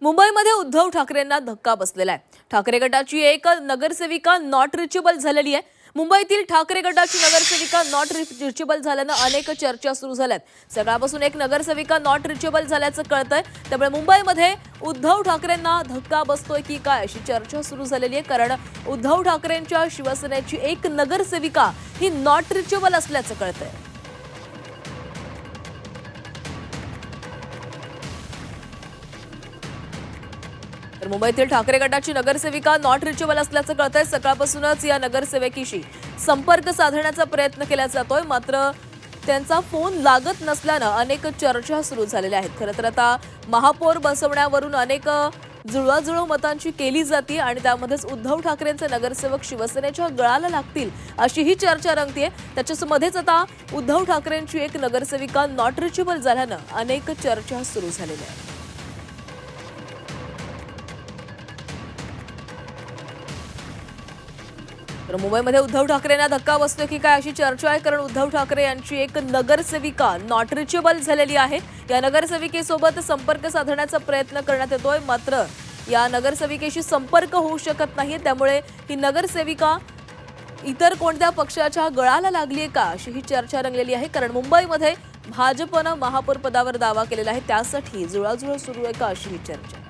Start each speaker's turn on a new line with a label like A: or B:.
A: मुंबईमध्ये उद्धव ठाकरेंना धक्का बसलेला आहे। ठाकरे गटाची एक नगरसेविका नॉट रिचेबल झालेली आहे। मुंबईतील ठाकरे गटाची नगरसेविका नॉट रिचेबल झाल्यानं अनेक चर्चा सुरू झाल्यात। सकाळपासून एक नगरसेविका नॉट रिचेबल झाल्याचं कळतंय। त्यामुळे मुंबईमध्ये उद्धव ठाकरेंना धक्का बसतोय की काय अशी चर्चा सुरू झालेली आहे। कारण उद्धव ठाकरेंच्या शिवसेनेची एक नगरसेविका ही नॉट रिचेबल असल्याचं कळतंय। तर मुंबईतील ठाकरे गटाची नगरसेविका नॉट रिचेबल असल्याचं कळतंय। सकाळपासूनच या नगरसेवकीशी संपर्क साधण्याचा प्रयत्न केला जातोय, मात्र त्यांचा फोन लागत नसल्यानं अनेक चर्चा सुरू झालेल्या आहेत। खरं तर आता महापौर बसवण्यावरून अनेक जुळवाजुळव मतांची केली जाते आणि त्यामध्येच उद्धव ठाकरेंचे नगरसेवक शिवसेनेच्या गळाला लागतील अशी ही चर्चा रंगतीये। त्याच्यामध्येच आता उद्धव ठाकरेंची एक नगरसेविका नॉट रिचेबल झाल्यानं अनेक चर्चा सुरू झालेल्या आहेत। तर मुंबईमध्ये उद्धव ठाकरेंना धक्का बसतोय की काय अशी चर्चा आहे। कारण उद्धव ठाकरे यांची एक नगरसेविका नॉट रिचेबल झालेली आहे। या नगरसेविकेसोबत संपर्क साधण्याचा प्रयत्न करण्यात येतोय, मात्र या नगरसेविकेशी संपर्क होऊ शकत नाही। त्यामुळे ही नगरसेविका इतर कोणत्या पक्षाच्या गळाला लागली आहे का अशी ही चर्चा रंगलेली आहे। कारण मुंबईमध्ये भाजपनं महापौर पदावर दावा केलेला आहे, त्यासाठी जुळाजुळ सुरू आहे का अशी ही चर्चा।